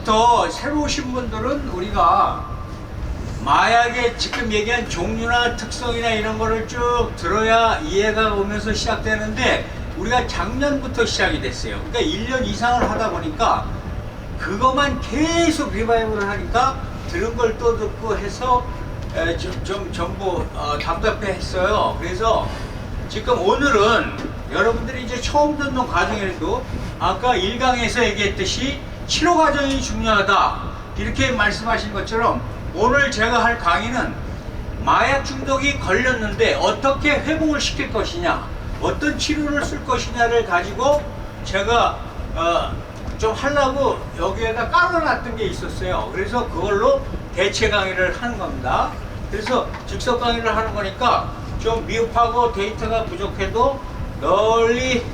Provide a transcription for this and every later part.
처음부터 새로 오신 분들은 우리가 마약의 지금 얘기한 종류나 특성이나 이런 거를 쭉 들어야 이해가 오면서 시작되는데, 우리가 작년부터 시작이 됐어요. 그러니까 1년 이상을 하다 보니까 그것만 계속 리바이벌을 하니까 들은 걸 또 듣고 해서 좀 전부 답답해 했어요. 그래서 지금 오늘은 여러분들이 이제 처음 듣는 과정에도 아까 1강에서 얘기했듯이 치료 과정이 중요하다 이렇게 말씀하신 것처럼, 오늘 제가 할 강의는 마약 중독이 걸렸는데 어떻게 회복을 시킬 것이냐, 어떤 치료를 쓸 것이냐를 가지고 제가 좀 하려고 여기에다 깔아놨던 게 있었어요. 그래서 그걸로 대체 강의를 하는 겁니다. 그래서 즉석 강의를 하는 거니까 좀 미흡하고 데이터가 부족해도 널리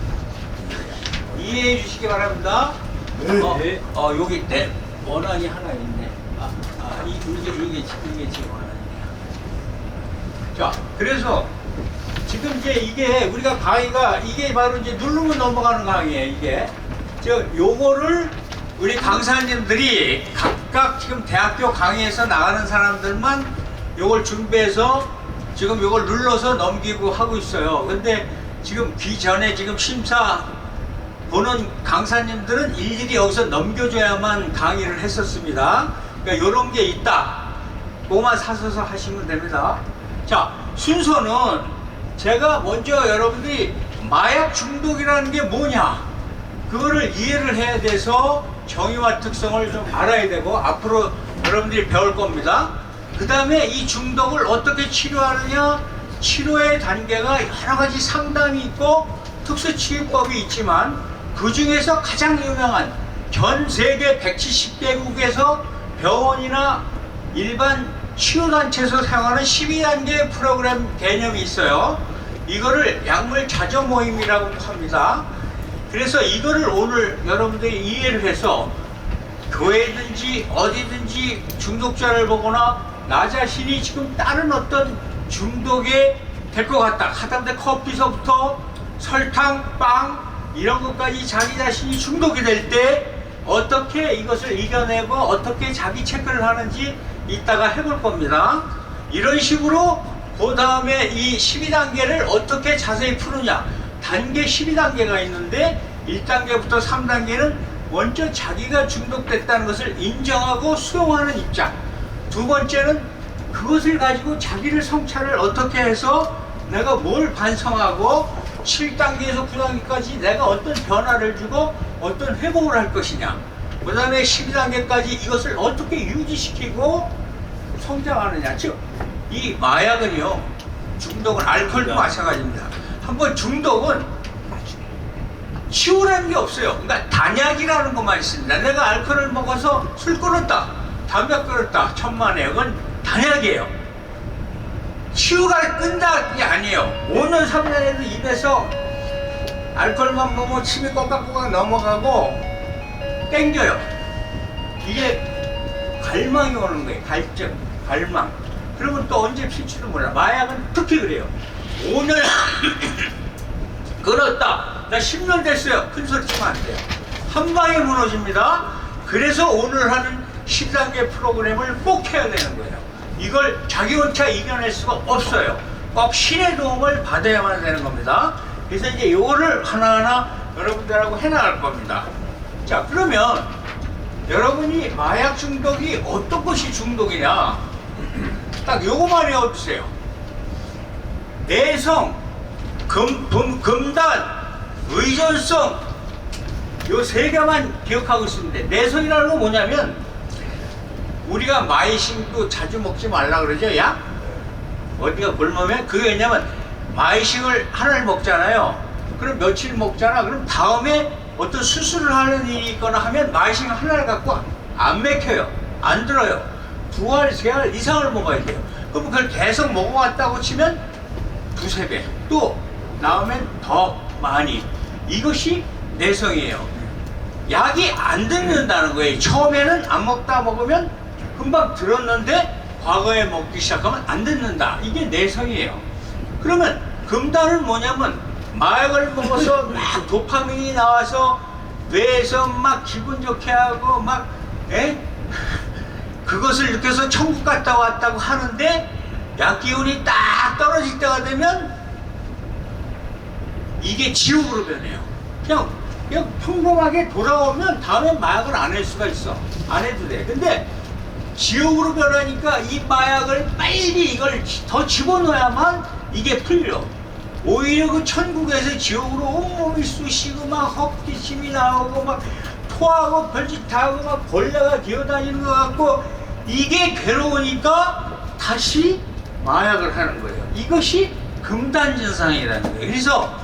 이해해 주시기 바랍니다. 네. 여기 내 원안이 하나 있네. 이게 제 원안이네요. 자, 그래서 지금 이제 이게 우리가 강의가 이게 바로 이제 누르면 넘어가는 강의예요. 이게 요거를 우리 강사님들이 각각 지금 대학교 강의에서 나가는 사람들만 요걸 준비해서 지금 요걸 눌러서 넘기고 하고 있어요. 근데 지금 귀전에 지금 심사 보는 강사님들은 일일이 여기서 넘겨줘야만 강의를 했었습니다. 그러니까 요런 게 있다. 그거만 사셔서 하시면 됩니다. 자, 순서는 제가 먼저 여러분들이 마약 중독이라는 게 뭐냐, 그거를 이해를 해야 돼서 정의와 특성을 좀 알아야 되고 앞으로 여러분들이 배울 겁니다. 그 다음에 이 중독을 어떻게 치료하느냐, 치료의 단계가 여러 가지 상담이 있고 특수치료법이 있지만 그 중에서 가장 유명한 전 세계 170개국에서 병원이나 일반 치료단체에서 사용하는 12단계 프로그램 개념이 있어요. 이거를 약물 자조 모임이라고 합니다. 그래서 이거를 오늘 여러분들이 이해를 해서 교회든지 어디든지 중독자를 보거나 나 자신이 지금 다른 어떤 중독에 될 것 같다, 하다못해 커피서부터 설탕, 빵 이런 것까지 자기 자신이 중독이 될 때 어떻게 이것을 이겨내고 어떻게 자기 체크를 하는지 이따가 해볼 겁니다. 이런 식으로 그 다음에 이 12단계를 어떻게 자세히 푸느냐, 단계 12단계가 있는데 1단계부터 3단계는 먼저 자기가 중독됐다는 것을 인정하고 수용하는 입장, 두 번째는 그것을 가지고 자기를 성찰을 어떻게 해서 내가 뭘 반성하고 7단계에서 9단계까지 내가 어떤 변화를 주고 어떤 회복을 할 것이냐, 그 다음에 12단계까지 이것을 어떻게 유지시키고 성장하느냐. 즉 이 마약은요, 중독은 알코올도 마찬가지입니다. 한번 중독은 치유라는 게 없어요. 그러니까 단약이라는 것만 있습니다. 내가 알코올을 먹어서 술 끊었다, 담배 끊었다, 천만에, 그건 단약이에요. 치유가 끈다는 게 아니에요. 5년 3년에도 입에서 알코올만 먹으면 침이 꼬깍꼬깍 넘어가고 땡겨요. 이게 갈망이 오는 거예요. 갈증, 갈망. 그러면 또 언제 필지도 몰라. 마약은 특히 그래요. 5년 끊었다, 나 10년 됐어요, 큰 소리 치면 안 돼요. 한 방에 무너집니다. 그래서 오늘 하는 10단계 프로그램을 꼭 해야 되는 거예요. 이걸 자기 혼자 이겨낼 수가 없어요. 꼭 신의 도움을 받아야만 되는 겁니다. 그래서 이제 요거를 하나하나 여러분들하고 해나갈 겁니다. 자, 그러면 여러분이 마약 중독이 어떤 것이 중독이냐, 딱 요거만 외워두세요. 내성, 금단, 의존성, 요 세 개만 기억하고 있습니다. 내성이라는 건 뭐냐면, 우리가 마이싱도 자주 먹지 말라 그러죠, 약? 어디가 굶으면? 그게 왜냐면 마이싱을 하나를 먹잖아요. 그럼 며칠 먹잖아. 그럼 다음에 어떤 수술을 하는 일이 있거나 하면 마이싱 하나를 갖고 안 맥혀요, 안 들어요. 2알, 3알 이상을 먹어야 돼요. 그럼 그걸 계속 먹어왔다고 치면 두세 배, 또 나오면 더 많이. 이것이 내성이에요. 약이 안 듣는다는 거예요. 처음에는 안 먹다 먹으면 금방 들었는데 과거에 먹기 시작하면 안 듣는다. 이게 내성이에요. 그러면 금단은 뭐냐면, 마약을 먹어서 막 도파민이 나와서 뇌에서 막 기분 좋게 하고 막 예? 그것을 느껴서 천국 갔다 왔다고 하는데 약 기운이 딱 떨어질 때가 되면 이게 지옥으로 변해요. 그냥 평범하게 돌아오면 다음엔 마약을 안 할 수가 있어. 안 해도 돼. 근데 지옥으로 변하니까 이 마약을 빨리 이걸 더 집어넣어야만 이게 풀려. 오히려 그 천국에서 지옥으로 온몸이 쑤시고 막 헛기침이 나오고 막 토하고 별짓하고 막 벌레가 기어다니는 것 같고 이게 괴로우니까 다시 마약을 하는 거예요. 이것이 금단증상이라는 거예요. 그래서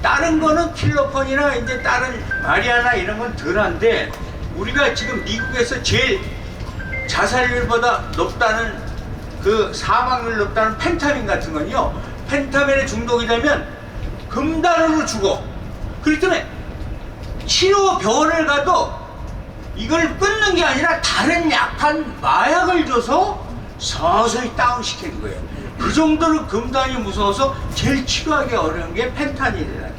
다른 거는 킬로폰이나 이제 다른 마리아나 이런 건 덜한데 우리가 지금 미국에서 제일 자살률보다 높다는 그 사망률 높다는 펜타민 같은 건요. 펜타민에 중독이 되면 금단으로 죽어. 그렇기 때문에 치료 병원을 가도 이걸 끊는 게 아니라 다른 약한 마약을 줘서 서서히 다운시키는 거예요. 그 정도로 금단이 무서워서 제일 치료하기 어려운 게 펜타닐이라는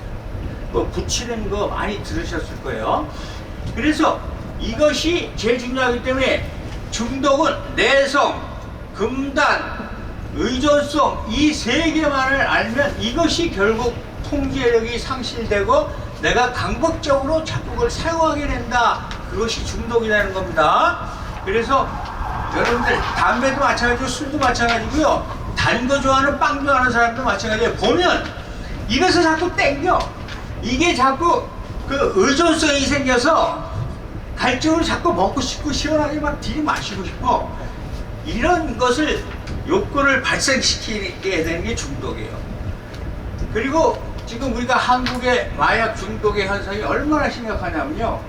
거. 붙이는 거 많이 들으셨을 거예요. 그래서 이것이 제일 중요하기 때문에 중독은 내성, 금단, 의존성 이 세 개만을 알면 이것이 결국 통제력이 상실되고 내가 강박적으로 자꾸 그걸 사용하게 된다. 그것이 중독이라는 겁니다. 그래서 여러분들 담배도 마찬가지고 술도 마찬가지고요. 단 거 좋아하는 빵 좋아하는 사람도 마찬가지예요. 보면 입에서 자꾸 땡겨. 이게 자꾸 그 의존성이 생겨서 갈증을 자꾸 먹고 싶고 시원하게 막 들이마시고 싶어. 이런 것을 욕구를 발생시키게 되는 게 중독이에요. 그리고 지금 우리가 한국의 마약 중독의 현상이 얼마나 심각하냐면요.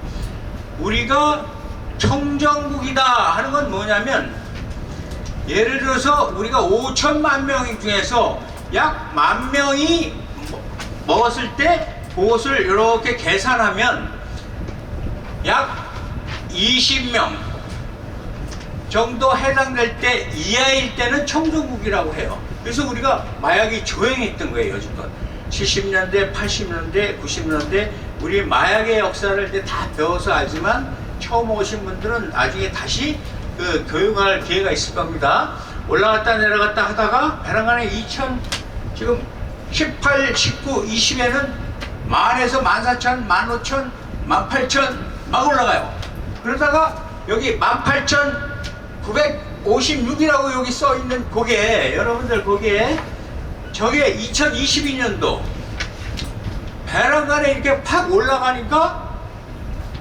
우리가 청정국이다 하는 건 뭐냐면 예를 들어서 우리가 5천만 명 중에서 약 10,000명이 먹었을 때 그것을 이렇게 계산하면 약 20명 정도 해당될 때 이하일 때는 청정국이라고 해요. 그래서 우리가 마약이 조용했던 거예요. 여지껏 70년대, 80년대, 90년대 우리 마약의 역사를 이제 다 배워서 알지만 처음 오신 분들은 나중에 다시 그 교육할 기회가 있을 겁니다. 올라갔다 내려갔다 하다가 배낭간에 2000 지금 18, 19, 20에는 만에서 14,000, 15,000, 18,000 막 올라가요. 그러다가 여기 18,956이라고 여기 써 있는 거기에 여러분들 거기에 저게 2022년도 배낭간에 이렇게 팍 올라가니까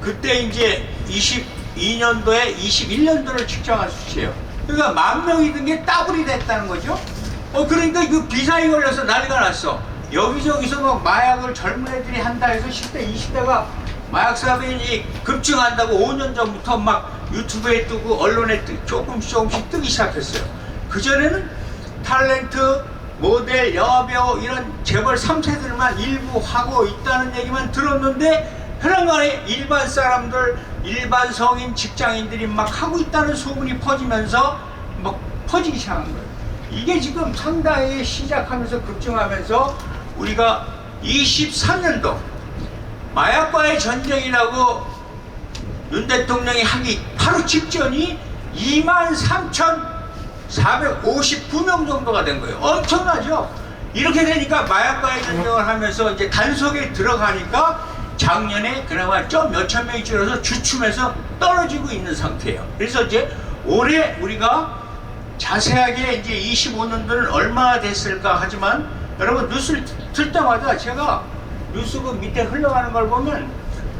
그때 이제 22년도에 21년도를 측정한 수치예요. 그러니까 10,000명이 든 게 더블이 됐다는 거죠. 그러니까 그 비상이 걸려서 난리가 났어. 여기저기서 막 마약을 젊은 애들이 한다 해서 10대, 20대가 마약 사업이 급증한다고 5년 전부터 막 유튜브에 뜨고 언론에 조금씩 뜨기 시작했어요. 그전에는 탤런트, 모델, 여배우 이런 재벌 3세들만 일부 하고 있다는 얘기만 들었는데 그런간에 일반 사람들, 일반 성인, 직장인들이 막 하고 있다는 소문이 퍼지면서 막 퍼지기 시작한 거예요. 이게 지금 상당히 시작하면서 급증하면서 우리가 23년도 마약과의 전쟁이라고 윤 대통령이 하기 바로 직전이 23,459명 정도가 된 거예요. 엄청나죠? 이렇게 되니까 마약과의 전쟁을 하면서 이제 단속에 들어가니까 작년에 그나마 좀 몇천 명이 줄어서 주춤해서 떨어지고 있는 상태예요. 그래서 이제 올해 우리가 자세하게 이제 25년도는 얼마나 됐을까 하지만 여러분 뉴스를 틀 때마다 제가 뉴스 그 밑에 흘러가는 걸 보면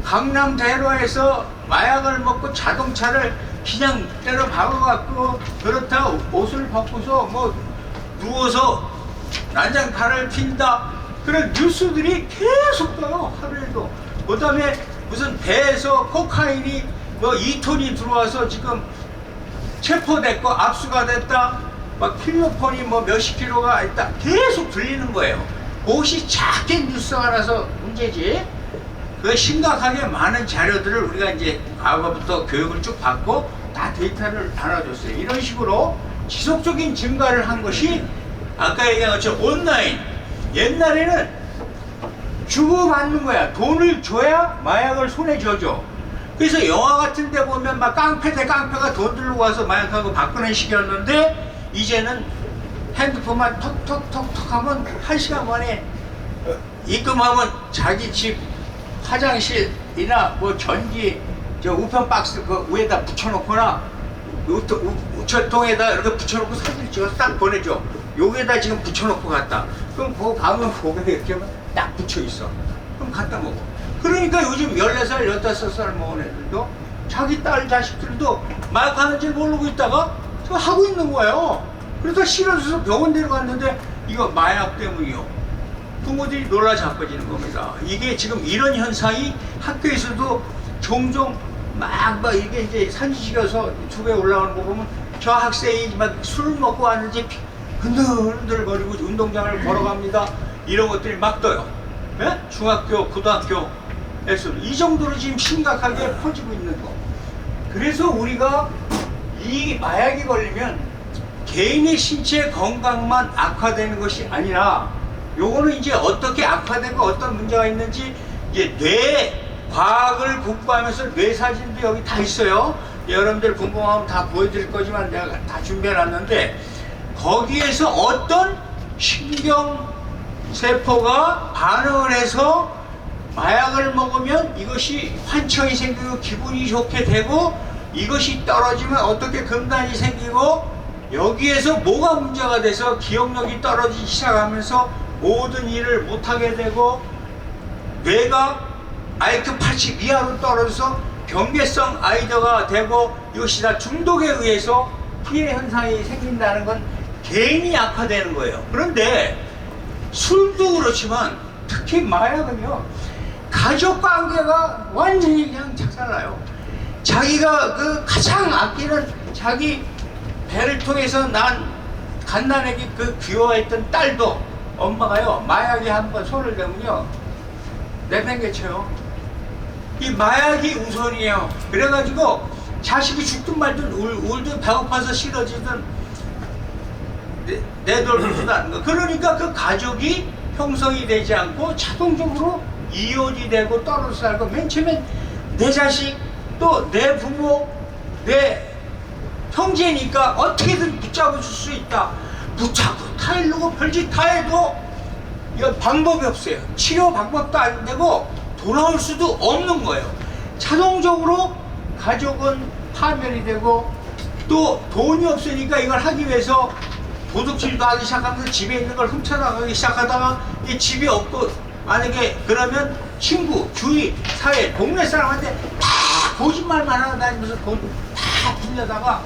강남 대로에서 마약을 먹고 자동차를 그냥 때려 박아갖고 그렇다 옷을 벗고서 뭐 누워서 난장판을 핀다 그런 뉴스들이 계속 떠요. 하루에도. 그 다음에 무슨 배에서 코카인이 뭐 2톤이 들어와서 지금 체포됐고 압수가 됐다. 막 필로폰이 뭐 몇십 킬로가 있다. 계속 들리는 거예요. 그것이 작게 뉴스가 나서 문제지. 그 심각하게 많은 자료들을 우리가 이제 과거부터 교육을 쭉 받고 다 데이터를 나눠줬어요. 이런 식으로 지속적인 증가를 한 것이 아까 얘기한 것처럼 온라인. 옛날에는 주고받는 거야. 돈을 줘야 마약을 손에 쥐어줘. 그래서 영화 같은 데 보면 막 깡패 대 깡패가 돈 들고 와서 마약하고 바꾸는 식이었는데 이제는 핸드폰만 톡톡톡톡 하면 1시간 만에 입금하면 자기 집 화장실이나 뭐 전기 저 우편 박스 그 위에다 붙여놓거나 우체통에다 이렇게 붙여놓고 사진 찍어서 딱 보내줘. 여기에다 지금 붙여놓고 갔다. 그럼 그거 가면 거기에 이렇게 하면 딱 붙여있어. 그럼 갖다 먹어. 그러니까 요즘 14살, 15살 먹은 애들도 자기 딸 자식들도 마약 하는지 모르고 있다가 저 하고 있는 거예요. 그래서 싫어져서 병원 데려갔는데 이거 마약 때문이요. 부모들이 놀라 자빠지는 겁니다. 이게 지금 이런 현상이 학교에서도 종종 막 이게 이제 산지시켜서 유튜브에 올라오는 거 보면 저 학생이 막 술을 먹고 왔는지 흔들흔들거리고 운동장을 걸어갑니다. 이런 것들이 막 떠요. 예? 중학교, 고등학교에서 이 정도로 지금 심각하게 퍼지고 있는 거. 그래서 우리가 이 마약이 걸리면 개인의 신체 건강만 악화되는 것이 아니라 요거는 이제 어떻게 악화되고 어떤 문제가 있는지 이제 뇌 과학을 공부하면서 뇌 사진도 여기 다 있어요. 여러분들 궁금하면 다 보여드릴 거지만 내가 다 준비해놨는데 거기에서 어떤 신경세포가 반응을 해서 마약을 먹으면 이것이 환청이 생기고 기분이 좋게 되고 이것이 떨어지면 어떻게 금단이 생기고 여기에서 뭐가 문제가 돼서 기억력이 떨어지기 시작하면서 모든 일을 못하게 되고 뇌가 IQ 80 이하로 떨어져서 경계성 아이더가 되고 이것이 다 중독에 의해서 피해 현상이 생긴다는 건 개인이 악화되는 거예요. 그런데 술도 그렇지만 특히 마약은요 가족 관계가 완전히 그냥 작살나요. 자기가 그 가장 아끼는 자기 배를 통해서 난 갓난아기 그 귀여워했던 딸도 엄마가요 마약에 한번 손을 대면요 내팽개쳐요. 이 마약이 우선이에요. 그래가지고 자식이 죽든 말든 울든 배고파서 싫어지든 내돌지도 않는 거. 그러니까 그 가족이 형성이 되지 않고 자동적으로 이혼이 되고 떨어져 살고 맨 처음엔 내 자식 또 내 부모 내 형제니까 어떻게든 붙잡아 줄 수 있다. 붙잡고 타일르고 별짓 다 해도 이거 방법이 없어요. 치료 방법도 안 되고 돌아올 수도 없는 거예요. 자동적으로 가족은 파멸이 되고 또 돈이 없으니까 이걸 하기 위해서 도둑질도 하기 시작하면서 집에 있는 걸 훔쳐나가기 시작하다가 이 집이 없고 만약에 그러면 친구, 주위, 사회, 동네 사람한테 다 거짓말만 하고 다니면서 돈 다 빌려다가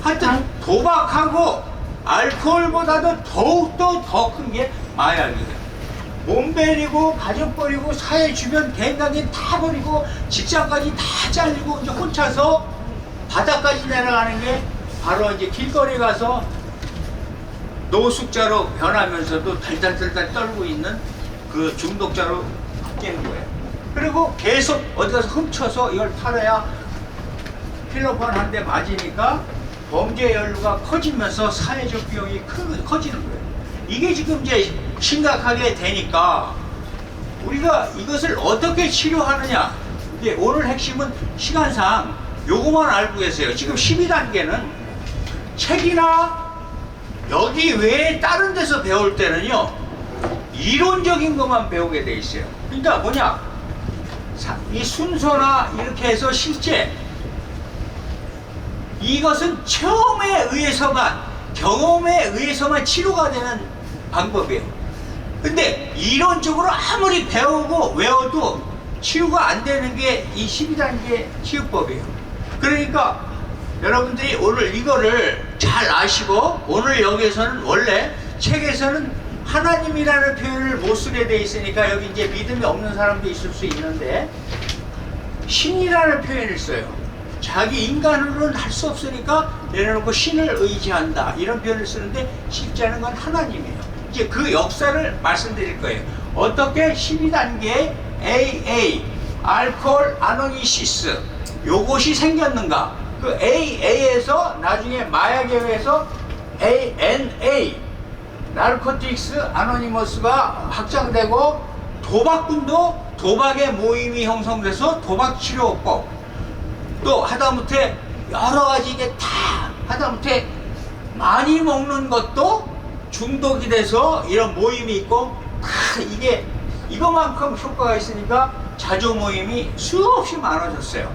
하여튼 도박하고 알코올보다도 더욱더 더 큰 게 마약이에요. 몸 버리고 가족 버리고 사회 주변 대인관계 다 버리고 직장까지 다 잘리고 이제 혼자서 바닥까지 내려가는 게 바로 이제 길거리 가서 노숙자로 변하면서도 달달달달 떨고 있는 그 중독자로 바뀌는 거예요. 그리고 계속 어디 가서 훔쳐서 이걸 팔아야 필로폰 한 대 맞으니까 범죄 연루가 커지면서 사회적 비용이 커지는 거예요. 이게 지금 이제 심각하게 되니까 우리가 이것을 어떻게 치료하느냐. 이제 오늘 핵심은 시간상 요거만 알고 계세요. 지금 12단계는 책이나 여기 외에 다른 데서 배울 때는요 이론적인 것만 배우게 돼 있어요. 그러니까 뭐냐 이 순서나 이렇게 해서 실제 이것은 체험에 의해서만 경험에 의해서만 치료가 되는 방법이에요. 근데 이론적으로 아무리 배우고 외워도 치유가 안 되는 게 이 12단계 치유법이에요. 그러니까 여러분들이 오늘 이거를 잘 아시고 오늘 여기에서는 원래 책에서는 하나님이라는 표현을 못 쓰게 돼 있으니까 여기 이제 믿음이 없는 사람도 있을 수 있는데 신이라는 표현을 써요. 자기 인간으로는 할 수 없으니까 내려놓고 신을 의지한다 이런 표현을 쓰는데 실제는 건 하나님이에요. 이제 그 역사를 말씀드릴 거예요. 어떻게 12단계 AA 알코올 아노니시스 요것이 생겼는가. 그 AA에서 나중에 마약에 의해서 ANA 나르코틱스 아노니머스가 확장되고 도박꾼도 도박의 모임이 형성돼서 도박치료법 또 하다못해 여러 가지 이게 다 하다못해 많이 먹는 것도 중독이 돼서 이런 모임이 있고 이게 이거만큼 효과가 있으니까 자조 모임이 수없이 많아졌어요.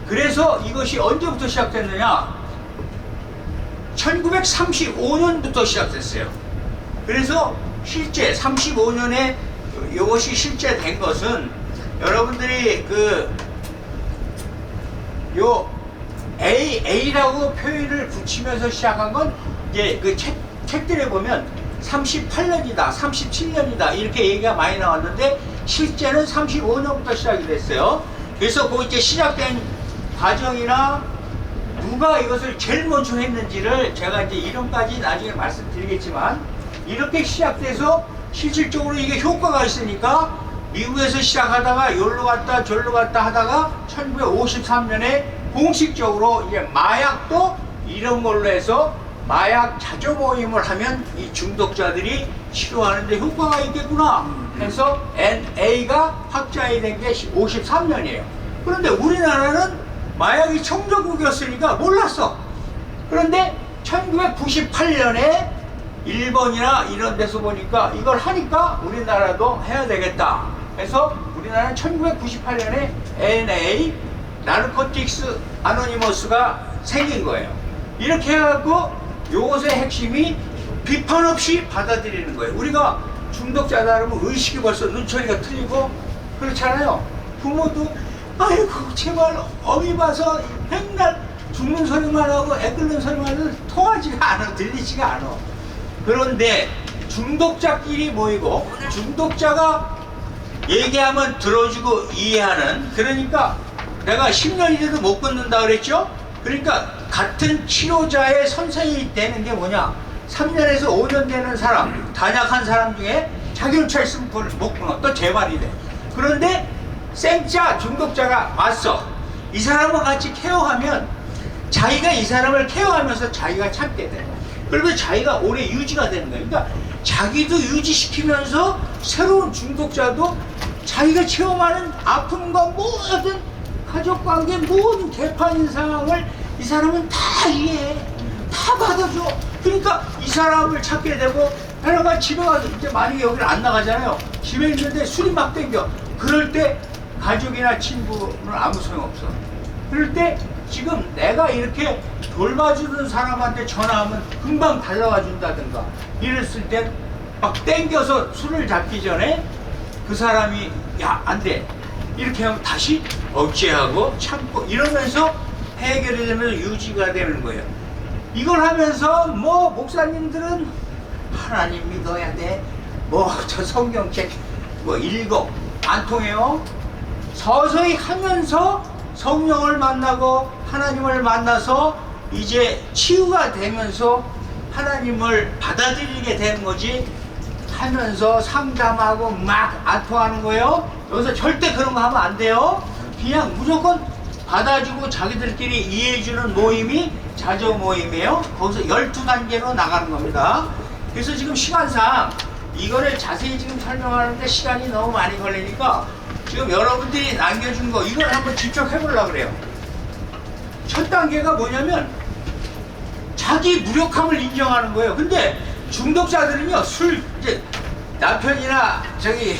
그래서 이것이 언제부터 시작됐느냐? 1935년부터 시작됐어요. 그래서 실제 35년에 이것이 실제 된 것은 여러분들이 요 A라고 표현을 붙이면서 시작한 건 이제 그 책들에 보면 38년이다, 37년이다 이렇게 얘기가 많이 나왔는데 실제는 35년부터 시작이 됐어요. 그래서 그 이제 시작된 과정이나 누가 이것을 제일 먼저 했는지를 제가 이제 이름까지 나중에 말씀드리겠지만 이렇게 시작돼서 실질적으로 이게 효과가 있으니까 미국에서 시작하다가 여기로 갔다 저기로 갔다 하다가 1953년에 공식적으로 이제 마약도 이런 걸로 해서 마약 자조 모임을 하면 이 중독자들이 치료하는데 효과가 있겠구나 해서 NA가 확장이 된 게 53년이에요. 그런데 우리나라는 마약이 청정국이었으니까 몰랐어. 그런데 1998년에 일본이나 이런 데서 보니까 이걸 하니까 우리나라도 해야 되겠다 해서 우리나라는 1998년에 NA 나르코틱스 아노니머스가 생긴 거예요. 이렇게 해갖고 요것의 핵심이 비판 없이 받아들이는 거예요. 우리가 중독자다 그러면 의식이 벌써 눈초리가 틀리고 그렇잖아요. 부모도 아이고 제발 어미 봐서 맨날 죽는 소리만 하고 애 끓는 소리만 해도 통하지가 않아, 들리지가 않아. 그런데 중독자끼리 모이고 중독자가 얘기하면 들어주고 이해하는, 그러니까 내가 10년이 돼도 못 끊는다 그랬죠? 그러니까 같은 치료자의 선생이 되는 게 뭐냐? 3년에서 5년 되는 사람, 단약한 사람 중에 자기를 있으면 못 끊어. 또 재발이 돼. 그런데 생짜 중독자가 왔어. 이 사람과 같이 케어하면 자기가 이 사람을 케어하면서 자기가 찾게 돼. 그러면 자기가 오래 유지가 되는 거예요. 그러니까 자기도 유지시키면서 새로운 중독자도 자기가 체험하는 아픔과 모든 가족관계 모든 개판인 상황을 이 사람은 다 이해해, 다 받아줘. 그러니까 이 사람을 찾게 되고, 하나가 집에 가서 이제 만약에 여기를 안 나가잖아요. 집에 있는데 술이 막 땡겨. 그럴 때 가족이나 친구는 아무 소용없어. 그럴 때 지금 내가 이렇게 돌봐주는 사람한테 전화하면 금방 달려와 준다든가 이랬을 땐 막 땡겨서 술을 잡기 전에 그 사람이 야, 안 돼. 이렇게 하면 다시 억제하고 참고 이러면서 해결이 되면서 유지가 되는 거예요. 이걸 하면서 뭐 목사님들은 하나님 믿어야 돼. 뭐 저 성경책 뭐 읽어. 안 통해요. 서서히 하면서 성령을 만나고 하나님을 만나서 이제 치유가 되면서 하나님을 받아들이게 되는 거지, 하면서 상담하고 막 아토하는 거예요. 여기서 절대 그런 거 하면 안 돼요. 그냥 무조건 받아주고 자기들끼리 이해해주는 모임이 자조 모임이에요. 거기서 12단계로 나가는 겁니다. 그래서 지금 시간상 이거를 자세히 지금 설명하는데 시간이 너무 많이 걸리니까 지금 여러분들이 남겨준 거 이걸 한번 직접 해보려고 그래요. 첫 단계가 뭐냐면 자기 무력함을 인정하는 거예요. 근데 중독자들은요, 술 이제 남편이나 저기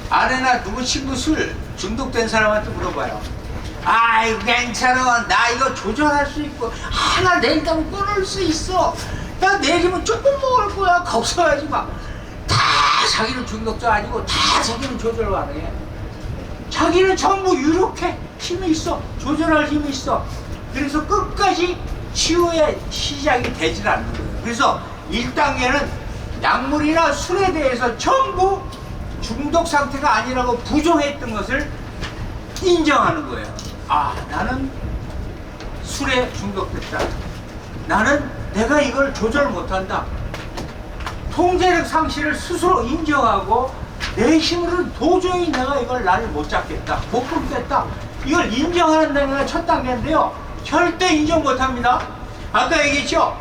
아내나 누구 친구 술 중독된 사람한테 물어봐요. 아이 괜찮아, 나 이거 조절할 수 있고 하나 내일다면 끊을 수 있어. 야 내일이면 조금 먹을 거야. 걱정하지 마. 다 자기는 중독자 아니고 다 자기는 조절 가능해. 자기는 전부 유력해. 힘이 있어. 조절할 힘이 있어. 그래서 끝까지 치유의 시작이 되질 않는 거예요. 그래서 1단계는 약물이나 술에 대해서 전부 중독 상태가 아니라고 부정했던 것을 인정하는 거예요. 아, 나는 술에 중독됐다. 나는 내가 이걸 조절 못한다. 통제력 상실을 스스로 인정하고 내 힘으로는 도저히 내가 이걸 나를 못 잡겠다, 못 끊겠다. 이걸 인정하는 단계가 첫 단계인데요. 절대 인정 못합니다. 아까 얘기했죠?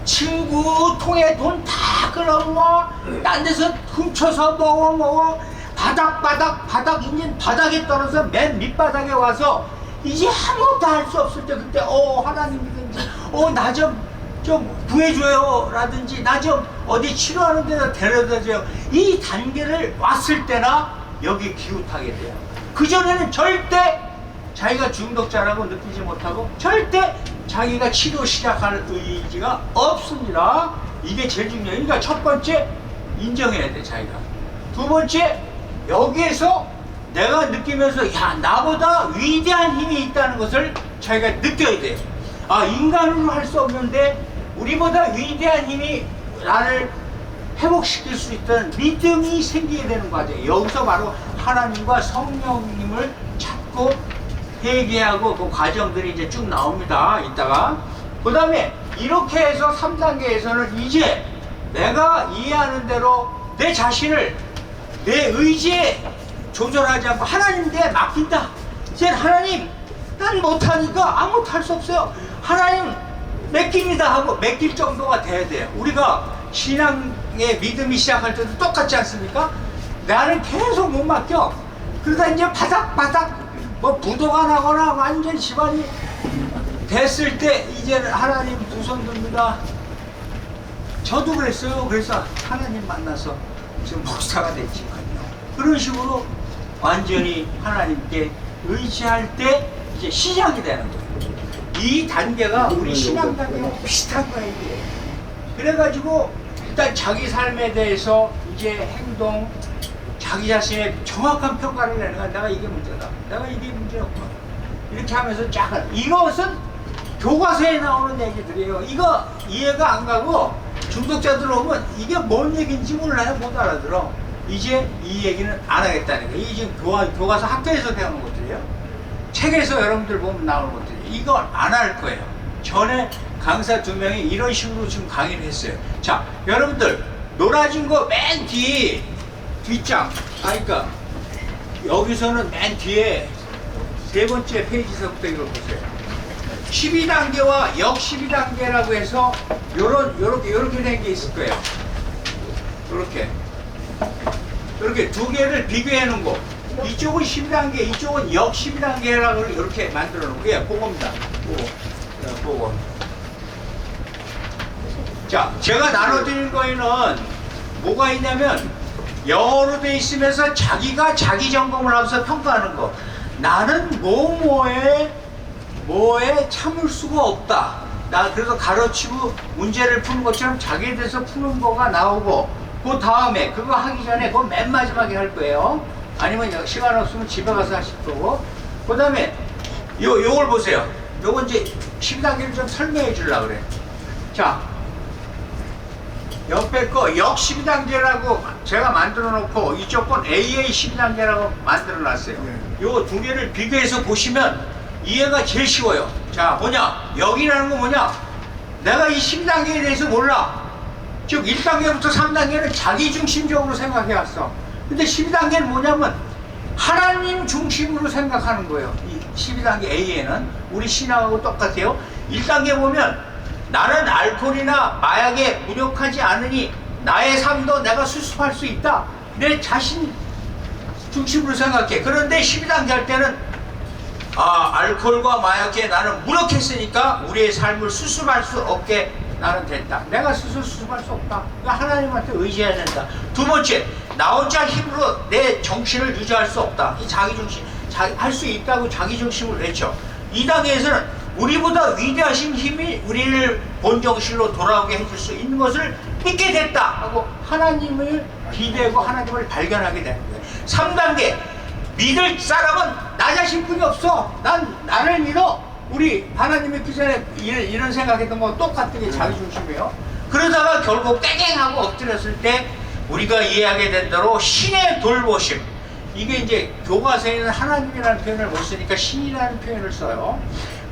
친구 통에 돈 다 끌어모아 딴 데서 훔쳐서 먹어 바닥 인진 바닥에 떨어져 맨 밑바닥에 와서 이제 아무것도 할 수 없을 때 그때 하나님이든지 나 좀 구해줘요 라든지 나 좀 어디 치료하는 데다 데려다줘요. 이 단계를 왔을 때나 여기 기웃하게 돼요. 그전에는 절대 자기가 중독자라고 느끼지 못하고 절대 자기가 치료 시작할 의지가 없습니다. 이게 제일 중요해요. 그러니까 첫 번째 인정해야 돼 자기가. 두 번째 여기에서 내가 느끼면서 야 나보다 위대한 힘이 있다는 것을 자기가 느껴야 돼요. 인간으로 할 수 없는데 우리보다 위대한 힘이 나를 회복시킬 수 있다는 믿음이 생기게 되는 과정이에요. 여기서 바로 하나님과 성령님을 찾고 회개하고 그 과정들이 이제 쭉 나옵니다. 이따가 그 다음에 이렇게 해서 3단계에서는 이제 내가 이해하는 대로 내 자신을 내 의지에 조절하지 않고 하나님께 맡긴다. 이제 하나님 난 못하니까 아무것도 할 수 없어요. 하나님 맡깁니다 하고 맡길 정도가 돼야 돼요. 우리가 신앙의 믿음이 시작할 때도 똑같지 않습니까? 나는 계속 못 맡겨. 그러다 이제 바닥바닥 부도가 나거나 완전 집안이 됐을 때 이제는 하나님 두 손 듭니다. 저도 그랬어요. 그래서 하나님 만나서 지금 목사가 됐지만요. 그런 식으로 완전히 하나님께 의지할 때 이제 시작이 되는 거예요. 이 단계가 우리 신앙 단계와 비슷한 거예요. 이게. 그래가지고 일단 자기 삶에 대해서 이제 행동, 자기 자신의 정확한 평가를 내는 거야. 내가 이게 문제다. 내가 이게 문제였구나. 이렇게 하면서 쫙. 이것은 교과서에 나오는 얘기들이에요. 이거 이해가 안 가고 중독자들 오면 이게 뭔 얘기인지 몰라요. 못 알아들어. 이제 이 얘기는 안 하겠다는 거예요. 이게 지금 교과서 학교에서 배우는 것들이에요. 책에서 여러분들 보면 나오는 것들이에요. 이건 안 할 거예요. 전에 강사 2명이 이런 식으로 지금 강의를 했어요. 자, 여러분들 노라진 거 맨 뒤 뒷장, 그러니까 여기서는 맨 뒤에 세 번째 페이지서부터 이걸 보세요. 12단계와 역 12단계라고 해서 요렇게 된 게 있을 거예요. 요렇게 두 개를 비교해 놓은 거. 이쪽은 12단계, 이쪽은 역 12단계라고 이렇게 만들어 놓은 거예요. 그겁니다. 그거. 자, 제가 나눠드린 거에는 뭐가 있냐면 영어로 돼 있으면서 자기가 자기 점검을 하면서 평가하는 거. 나는 뭐에 참을 수가 없다. 나 그래서 가르치고 문제를 푸는 것처럼 자기에 대해서 푸는 거가 나오고, 그 다음에 그거 하기 전에 그건 맨 마지막에 할 거예요. 아니면 시간 없으면 집에 가서 하실 거고. 그 다음에 요걸 보세요. 요건 이제 10단계를 좀 설명해 주려고 그래. 자, 옆에 거 역 12단계라고 제가 만들어 놓고 이쪽 건 AA 12단계라고 만들어 놨어요. 요 두 개를 비교해서 보시면 이해가 제일 쉬워요. 자, 뭐냐? 역이라는 건 뭐냐? 내가 이 12단계에 대해서 몰라. 즉 1단계부터 3단계는 자기 중심적으로 생각해 왔어. 근데 12단계는 뭐냐면 하나님 중심으로 생각하는 거예요. 이 12단계 A에는 우리 신앙하고 똑같아요. 1단계 보면 나는 알코올이나 마약에 무력하지 않으니 나의 삶도 내가 수습할 수 있다. 내 자신 중심으로 생각해. 그런데 12단계 할 때는 알코올과 마약에 나는 무력했으니까 우리의 삶을 수습할 수 없게 나는 됐다. 내가 스스로 수습할 수 없다. 그러니까 하나님한테 의지해야 된다. 두 번째, 나 혼자 힘으로 내 정신을 유지할 수 없다. 이 자기중심, 할 수 있다고 자기중심을 외쳐. 이 단계에서는 우리보다 위대하신 힘이 우리를 본정신로 돌아오게 해줄 수 있는 것을 믿게 됐다 하고 하나님을 기대고 하나님을 발견하게 되는 거예요. 3단계, 믿을 사람은 나 자신뿐이 없어. 나를 믿어. 우리 하나님 믿기 전에 이런 생각했던 거 똑같은 게 자기중심이에요. 그러다가 결국 땡땡하고 엎드렸을 때 우리가 이해하게 된 대로 신의 돌보심. 이게 이제 교과서에는 하나님이라는 표현을 못 쓰니까 신이라는 표현을 써요.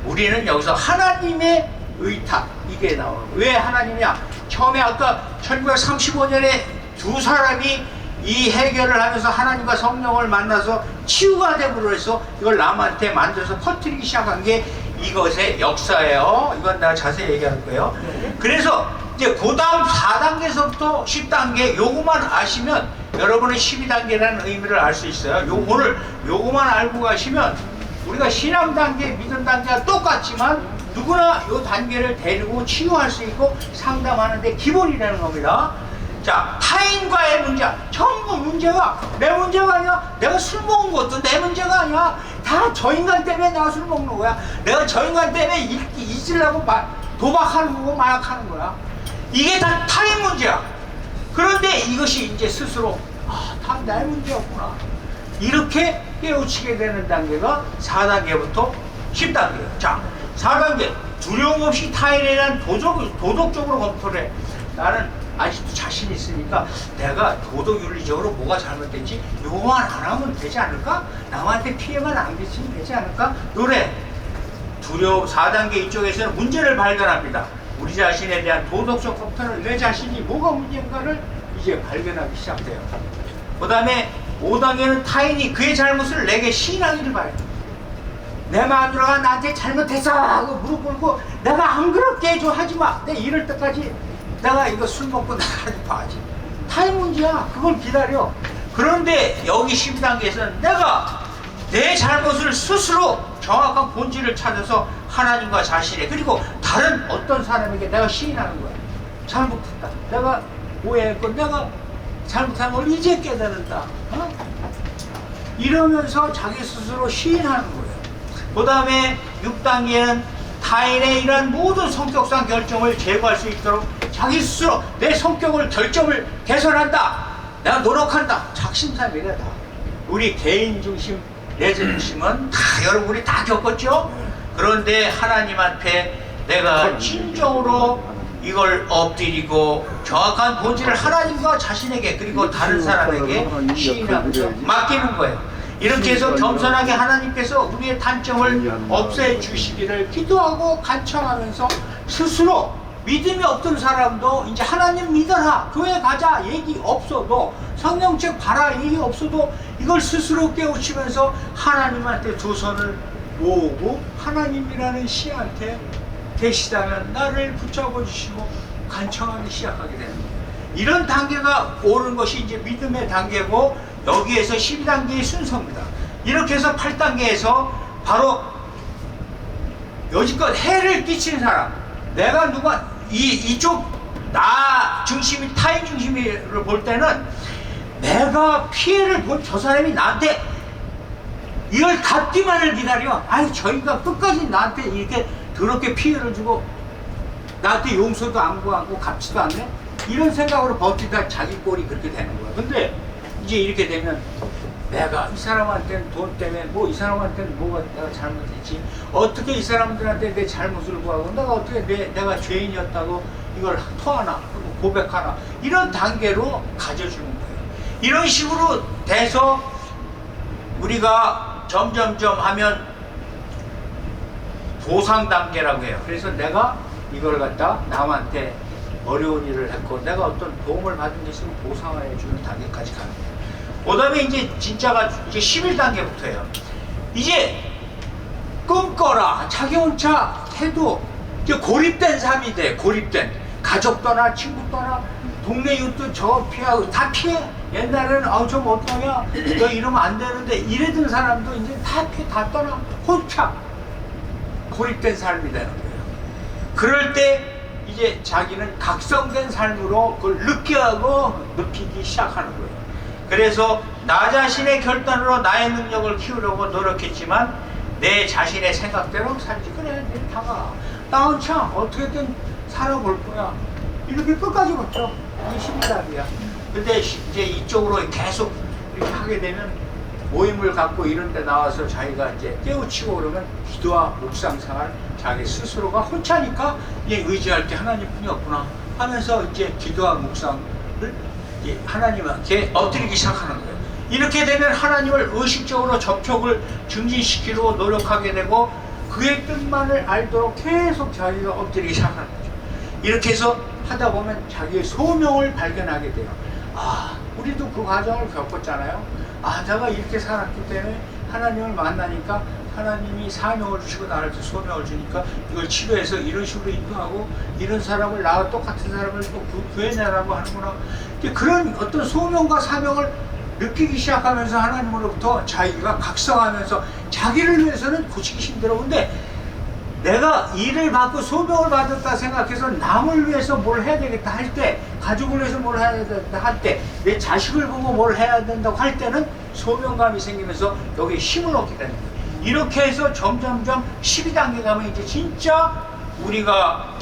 우리는 여기서 하나님의 의탁, 이게 나와요. 왜 하나님이냐? 처음에 아까 1935년에 두 사람이 이 해결을 하면서 하나님과 성령을 만나서 치유가 되므로 해서 이걸 남한테 만들어서 퍼뜨리기 시작한 게 이것의 역사예요. 이건 내가 자세히 얘기할 거예요. 그래서 이제 그 다음 4단계에서부터 10단계 요거만 아시면 여러분의 12단계라는 의미를 알 수 있어요. 오늘 요거만 알고 가시면 우리가 신앙 단계, 믿음 단계가 똑같지만 누구나 이 단계를 데리고 치유할 수 있고 상담하는데 기본이라는 겁니다. 자, 타인과의 문제, 전부 문제가 내 문제가 아니야. 내가 술 먹은 것도 내 문제가 아니야. 다 저 인간 때문에 내가 술 먹는 거야. 내가 저 인간 때문에 잊으려고 도박하는 거고 마약하는 거야. 이게 다 타인 문제야. 그런데 이것이 이제 스스로 다 내 문제였구나. 이렇게 깨우치게 되는 단계가 4단계부터 10단계예요. 자, 4단계 두려움 없이 타인에 대한 도덕적으로 검토를 해. 나는 아직도 자신 있으니까 내가 도덕윤리적으로 뭐가 잘못됐지 요거만 안 하면 되지 않을까? 남한테 피해만 안 끼치면 되지 않을까? 노래 두려움 4단계 이쪽에서는 문제를 발견합니다. 우리 자신에 대한 도덕적 검토를 내 자신이 뭐가 문제인가를 이제 발견하기 시작돼요. 그 다음에 5단계는 타인이 그의 잘못을 내게 시인하기를 바래. 내 마누라가 나한테 잘못했어 하고 무릎 꿇고 내가 안 그렇게 해줘 하지마. 내 이럴 때까지 내가 이거 술 먹고 나가지 봐야지. 타인 문제야. 그걸 기다려. 그런데 여기 10단계에서는 내가 내 잘못을 스스로 정확한 본질을 찾아서 하나님과 자신의 그리고 다른 어떤 사람에게 내가 시인하는 거야. 잘못했다. 내가 오해했고 내가 잘못한 걸 이제 깨달은다. 이러면서 자기 스스로 시인하는 거예요. 그 다음에 6단계는 타인의 이러한 모든 성격상 결정을 제거할 수 있도록 자기 스스로 내 성격을 결정을 개선한다. 내가 노력한다. 작심삼일이다. 우리 개인 중심, 내 중심은 다 여러분이 다 겪었죠? 그런데 하나님한테 내가 진정으로 이걸 엎드리고 정확한 본질을 하나님과 자신에게 그리고 다른 사람에게 시인하면서 맡기는 거예요. 이렇게 해서 겸손하게 하나님께서 우리의 단점을 없애주시기를 기도하고 간청하면서 스스로 믿음이 없던 사람도 이제 하나님 믿어라, 교회 가자 얘기 없어도 성경책 봐라 얘기 없어도 이걸 스스로 깨우치면서 하나님한테 두 손을 모으고 하나님이라는 씨한테 계시다면 나를 붙잡아 주시고 간청하기 시작하게 되는 거예요. 이런 단계가 오는 것이 이제 믿음의 단계고 여기에서 12단계의 순서입니다. 이렇게 해서 8단계에서 바로 여지껏 해를 끼친 사람, 내가 누가 이쪽 나 중심이 타인 중심을 볼 때는 내가 피해를 본 저 사람이 나한테 이걸 갚기만을 기다려. 아니 저희가 끝까지 나한테 이렇게 더럽게 피해를 주고 나한테 용서도 안 구하고 갚지도 않네. 이런 생각으로 버티다 자기 꼴이 그렇게 되는 거야. 근데 이제 이렇게 되면 내가 이 사람한테는 돈 때문에 뭐 이 사람한테는 뭐가 내가 잘못했지, 어떻게 이 사람들한테 내 잘못을 구하고 내가 어떻게 내가 죄인이었다고 이걸 토하나 고백하나, 이런 단계로 가져주는 거예요. 이런 식으로 돼서 우리가 점점점 하면 보상 단계라고 해요. 그래서 내가 이걸 갖다 남한테 어려운 일을 했고 내가 어떤 도움을 받은 게 있으면 보상해 주는 단계까지 가는 거예요. 그 다음에 이제 진짜가 이제 11단계부터예요. 이제 끊거라, 자기 혼자 해도 이제 고립된 삶이 돼. 고립된 가족 떠나 친구 떠나 동네 이웃도 저 피하고 다 피해. 옛날에는 아우 저 어떠냐 너 이러면 안 되는데 이래던 사람도 이제 다 피해, 다 떠나 혼자 고립된 삶이 되는 거예요. 그럴 때 이제 자기는 각성된 삶으로 그걸 느끼기 시작하는 거예요. 그래서 나 자신의 결단으로 나의 능력을 키우려고 노력했지만 내 자신의 생각대로 살지. 그래, 내 다가 나 혼자 어떻게든 살아볼 거야. 이렇게 끝까지 버텨. 이게 12단계야. 근데 이제 이쪽으로 계속 이렇게 하게 되면 모임을 갖고 이런 데 나와서 자기가 이제 깨우치고 그러면 기도와 묵상 생활 자기 스스로가 혼자니까 이제 의지할 게 하나님뿐이 없구나 하면서 이제 기도와 묵상을 이제 하나님한테 엎드리기 시작하는 거예요. 이렇게 되면 하나님을 의식적으로 접촉을 증진시키려고 노력하게 되고 그의 뜻만을 알도록 계속 자기가 엎드리기 시작하는 거죠. 이렇게 해서 하다 보면 자기의 소명을 발견하게 돼요. 아, 우리도 그 과정을 겪었잖아요. 아, 내가 이렇게 살았기 때문에 하나님을 만나니까 하나님이 사명을 주시고 나한테 소명을 주니까 이걸 치료해서 이런 식으로 인도하고 이런 사람을 나와 똑같은 사람을 또 구해내라고 하는구나. 그런 어떤 소명과 사명을 느끼기 시작하면서 하나님으로부터 자기가 각성하면서 자기를 위해서는 고치기 힘들어. 근데 내가 일을 받고 소명을 받았다 생각해서 남을 위해서 뭘 해야 되겠다 할 때, 가족을 위해서 뭘 해야 되겠다 할 때, 내 자식을 보고 뭘 해야 된다고 할 때는 소명감이 생기면서 여기에 힘을 얻게 되는 거예요. 이렇게 해서 점점점 12단계 가면 이제 진짜 우리가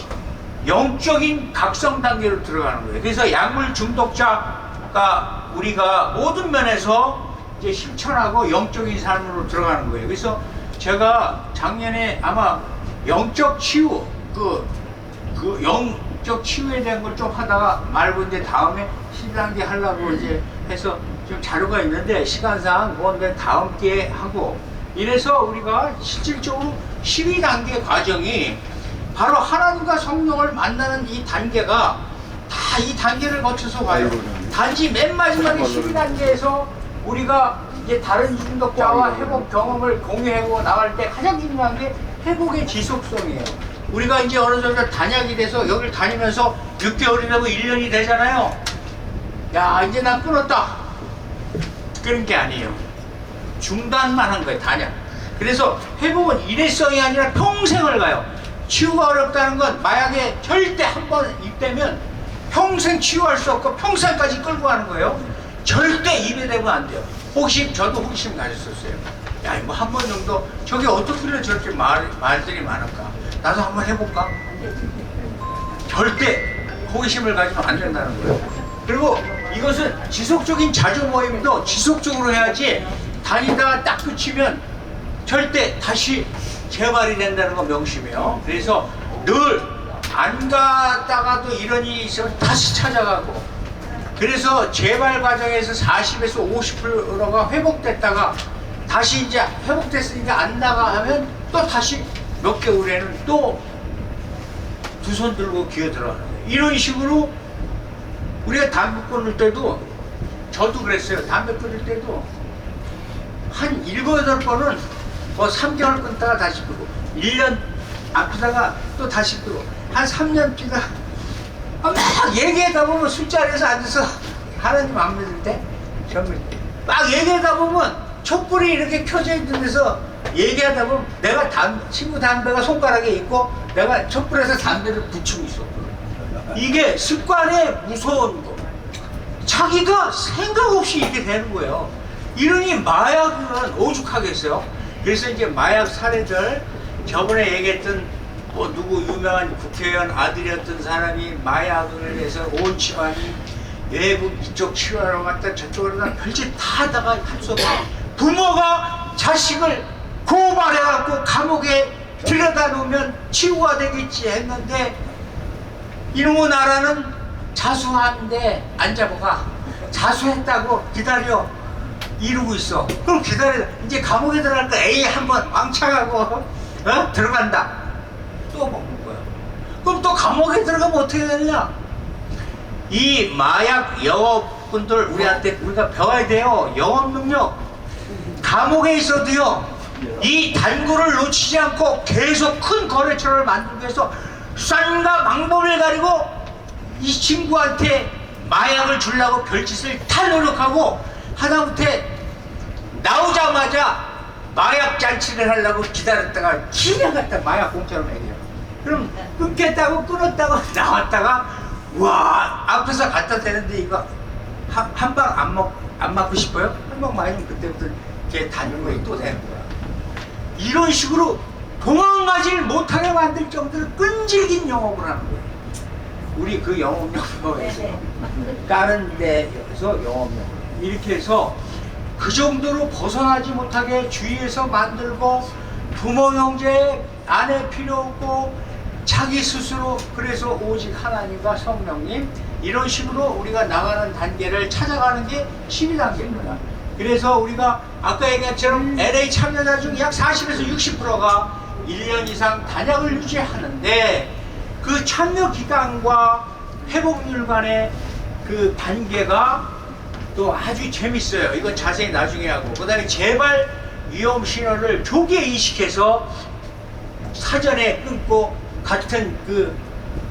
영적인 각성 단계로 들어가는 거예요. 그래서 약물 중독자가 우리가 모든 면에서 이제 실천하고 영적인 삶으로 들어가는 거예요. 그래서 제가 작년에 아마 영적 치유, 그 영적 치유에 대한 걸 좀 하다가 말고 이제 다음에 12단계 하려고 이제 해서 좀 자료가 있는데 시간상 뭔데 다음 기회에 하고 이래서 우리가 실질적으로 12단계 과정이 바로 하나님과 성령을 만나는 이 단계가 다 이 단계를 거쳐서 가요. 단지 맨 마지막에 12단계에서 우리가 이제 다른 중독자와 회복 경험을 공유하고 나갈 때 가장 중요한 게 회복의 지속성이에요. 우리가 이제 어느 정도 단약이 돼서 여기를 다니면서 6개월이 되고 1년이 되잖아요. 야, 이제 나 끊었다. 그런 게 아니에요. 중단만 한 거예요, 단약. 그래서 회복은 일회성이 아니라 평생을 가요. 치유가 어렵다는 건 마약에 절대 한 번 입되면 평생 치유할 수 없고 평생까지 끌고 가는 거예요. 절대 입에 대면 안 돼요. 호기심, 저도 호기심 가졌었어요. 야, 뭐 한 번 정도, 저게 어떻게 저렇게 말들이 많을까? 나도 한번 해볼까? 절대 호기심을 가지면 안 된다는 거예요. 그리고 이것은 지속적인 자주 모임도 지속적으로 해야지 다니다가 딱 그치면 절대 다시 재발이 된다는 거 명심해요. 그래서 늘 안 갔다가도 이런 일이 있으면 다시 찾아가고, 그래서 재발 과정에서 40에서 50%가 회복됐다가 다시 이제 회복됐으니까 안 나가 하면 또 다시 몇 개월 후에는 또 두 손 들고 기어 들어가는 거예요. 이런 식으로 우리가 담배 끊을 때도, 저도 그랬어요. 담배 끊을 때도 한 7, 8번은 뭐 3개월 끊다가 다시 끊고 1년 아프다가 또 다시 끊고 한 3년 피다 막 얘기하다 보면 술자리에서 앉아서 하나님 안 믿을 때 막 얘기하다 보면 촛불이 이렇게 켜져 있는 데서 얘기하다 보면 내가 친구 담배가 손가락에 있고 내가 촛불에서 담배를 붙이고 있어. 이게 습관의 무서운 거. 자기가 생각 없이 이렇게 되는 거예요. 이러니 마약은 오죽하겠어요. 그래서 이제 마약 사례들, 저번에 얘기했던 뭐 누구 유명한 국회의원 아들이었던 사람이 마약을 해서 온 집안이 외국 이쪽 치료하러 갔다 저쪽으로 갔다 별짓 다 하다가 할 수 없어. 부모가 자식을 고발해갖고 감옥에 들여다 놓으면 치유가 되겠지 했는데 이놈의 나라는 자수하는데 안 잡아가. 자수했다고 기다려 이러고 있어. 그럼 기다려. 이제 감옥에 들어갈 거 에이 한번 왕창하고 들어간다. 또 먹는 거야. 그럼 또 감옥에 들어가면 어떻게 되느냐? 이 마약 영업분들 우리가 배워야 돼요. 영업 능력. 감옥에 있어도요, 이 단구를 놓치지 않고 계속 큰 거래처를 만들기 위해서 싼과 방법을 가리고 이 친구한테 마약을 주려고 별짓을 다 노력하고 하다못해 나오자마자 마약 잔치를 하려고 기다렸다가 기가 갖다 마약 공짜로 먹여요. 그럼 끊겠다고 끊었다고 나왔다가 와 앞에서 갖다 대는데 이거 한 방 안 맞고 싶어요? 한 방 맞으면 그때부터 걔 단용력이 또 되는 거야. 이런 식으로 도망가질 못하게 만들 정도로 끈질긴 영업을 하는 거예요. 우리 그 영업력에서 다른 데에서 영업력 이렇게 해서 그 정도로 벗어나지 못하게 주위에서 만들고 부모 형제 아내 필요 없고 자기 스스로 그래서 오직 하나님과 성령님 이런 식으로 우리가 나가는 단계를 찾아가는 게 12단계입니다. 그래서 우리가 아까 얘기한 것처럼 LA 참여자 중 약 40에서 60%가 1년 이상 단약을 유지하는데 그 참여 기간과 회복률 간의 그 단계가 또 아주 재밌어요. 이건 자세히 나중에 하고 그 다음에 재발 위험 신호를 조기에 인식해서 사전에 끊고 같은 그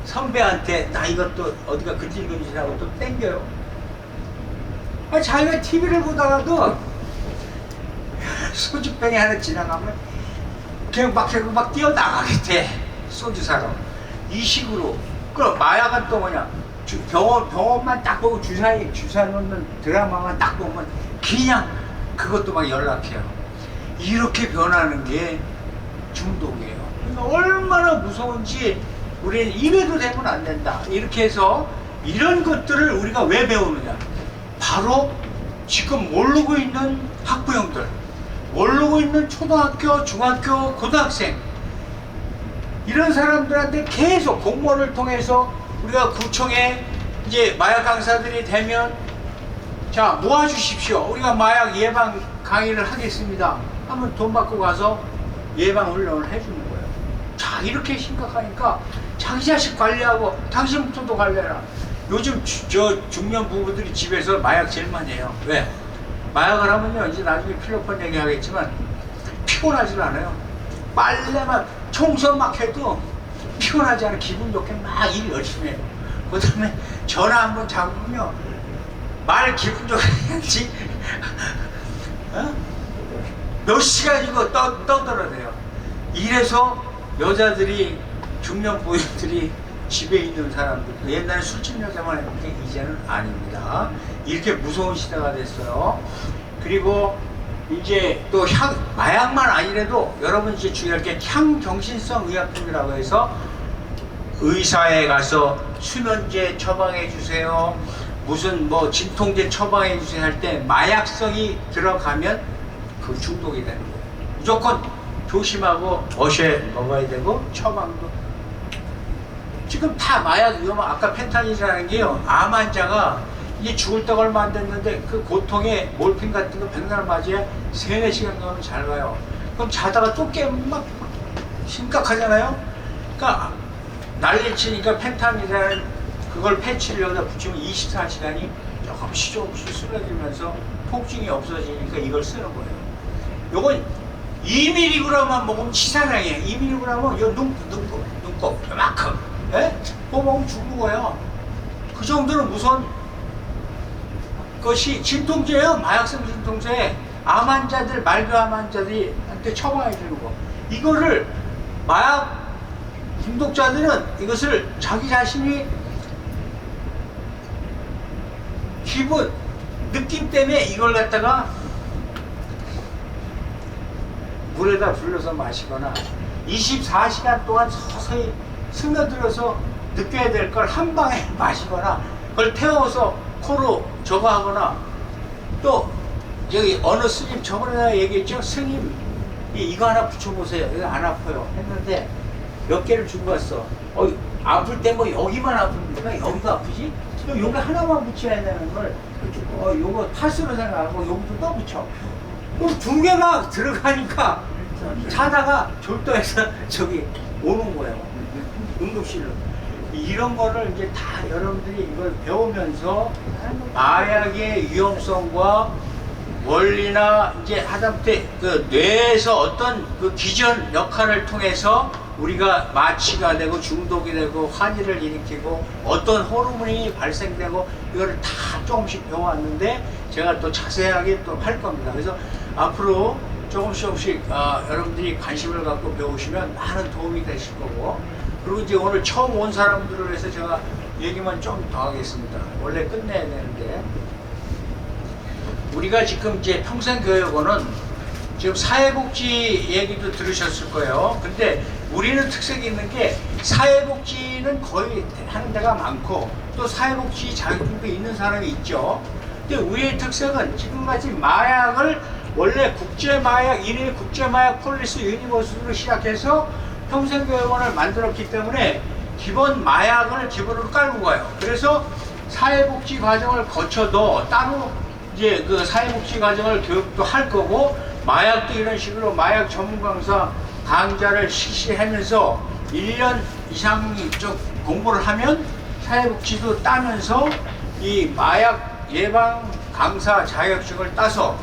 선배한테 나 이것도 어디가 근질근질하고 또 땡겨요. 자기가 TV를 보다가도 소주병이 하나 지나가면 그냥 막 뛰어나가겠대. 소주 사러. 이 식으로. 그럼 마약은 또 뭐냐. 병원만 딱 보고 주사 놓는 드라마만 딱 보면 그냥 그것도 막 연락해요. 이렇게 변하는 게 중독이에요. 그러니까 얼마나 무서운지 우리는 입에도 대면 안 된다. 이렇게 해서 이런 것들을 우리가 왜 배우느냐. 바로 지금 모르고 있는 학부형들, 모르고 있는 초등학교, 중학교, 고등학생, 이런 사람들한테 계속 공무원을 통해서 우리가 구청에 이제 마약 강사들이 되면 자, 모아주십시오. 우리가 마약 예방 강의를 하겠습니다. 하면 돈 받고 가서 예방 훈련을 해주는 거예요. 자, 이렇게 심각하니까 자기 자식 관리하고 당신부터도 관리해라. 요즘 저 중년 부부들이 집에서 마약 제일 많이 해요. 왜? 마약을 하면요, 이제 나중에 필로폰 얘기하겠지만 피곤하지 않아요. 빨래만 청소 막 해도 피곤하지 않아. 기분 좋게 막 일 열심히 해요. 그 다음에 전화 한번 잡으면요, 말 기분 좋게 해야지. 어? 몇 시간 이거 떠들어대요. 이래서 여자들이, 중년 부인들이 집에 있는 사람들, 옛날에 술집 여자만 했는데 이제는 아닙니다. 이렇게 무서운 시대가 됐어요. 그리고 이제 또 마약만 아니라도 여러분 이제 주의할 게 향정신성 의약품이라고 해서 의사에 가서 수면제 처방해 주세요, 무슨 뭐 진통제 처방해 주세요 할 때 마약성이 들어가면 그 중독이 되는 거예요. 무조건 조심하고 어셔 먹어야 되고, 처방도 지금 다 마약 위험한, 아까 펜타닐이라는 게요, 암 환자가 이게 죽을 때가 얼마 안 됐는데 그 고통에 몰핀 같은 거 백날 맞이에 3-4시간 가면 잘 가요. 그럼 자다가 또 깨면 막 심각하잖아요. 그러니까 난리치니까 펜타닐이라는 그걸 패치를 여기다 붙이면 24시간이 조금씩 쓰러지면서 통증이 없어지니까 이걸 쓰는 거예요. 요건 2mg만 먹으면 치사량이에요. 2mg은 요 눈곱 요만큼, 예? 그거 먹으면 죽는 거예요. 그 정도로 무서운 것이 진통제예요. 마약성 진통제. 암 환자들, 말기암 환자들한테 처방해 주는 거. 이거를 마약 중독자들은 이것을 자기 자신이 기분, 느낌 때문에 이걸 갖다가 물에다 불려서 마시거나 24시간 동안 서서히 스며들어서 느껴야 될 걸 한 방에 마시거나 그걸 태워서 코로 저거 하거나, 또 여기 어느 스님, 저번에 내가 얘기했죠. 스님 이거 하나 붙여보세요. 이거 안 아파요 했는데 몇 개를 주고 갔어. 아플 때 뭐 여기만 아픕니까? 여기도 아프지? 여기 하나만 붙여야 되는 걸 요거 탈수로 생각하고 여기도 또 붙여. 그럼 2개가 들어가니까 자다가 졸도해서 저기 오는 거예요. 응급실로. 이런 거를 이제 다 여러분들이 이걸 배우면서 마약의 위험성과 원리나 이제 하다못해 그 뇌에서 어떤 그 기전 역할을 통해서 우리가 마취가 되고 중독이 되고 환희를 일으키고 어떤 호르몬이 발생되고 이거를 다 조금씩 배워왔는데 제가 또 자세하게 또 할 겁니다. 그래서 앞으로 조금씩 여러분들이 관심을 갖고 배우시면 많은 도움이 되실 거고, 그리고 이제 오늘 처음 온 사람들을 위해서 제가 얘기만 좀 더 하겠습니다. 원래 끝내야 되는데, 우리가 지금 이제 평생교육원은 지금 사회복지 얘기도 들으셨을 거예요. 근데 우리는 특색이 있는 게 사회복지는 거의 하는 데가 많고 또 사회복지 자격증도 있는 사람이 있죠. 근데 우리의 특색은 지금까지 마약을 원래 국제마약, 일일 국제마약 폴리스 유니버스로 시작해서 평생교육원을 만들었기 때문에 기본 마약을 기본으로 깔고 가요. 그래서 사회복지 과정을 거쳐도 따로 이제 그 사회복지 과정을 교육도 할 거고, 마약도 이런 식으로 마약 전문 강사 강좌를 실시하면서 1년 이상 쪽 공부를 하면 사회복지도 따면서 이 마약 예방 강사 자격증을 따서,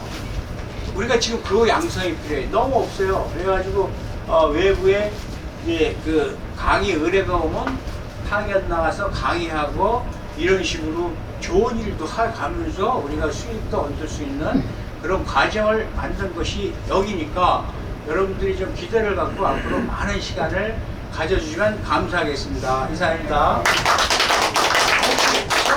우리가 지금 그 양성이 필요해. 너무 없어요. 그래가지고 외부에 이제 그 강의 의뢰가 오면 파견 나가서 강의하고 이런 식으로 좋은 일도 가면서 우리가 수입도 얻을 수 있는 그런 과정을 만든 것이 여기니까 여러분들이 좀 기대를 갖고 앞으로 많은 시간을 가져주시면 감사하겠습니다. 이상입니다.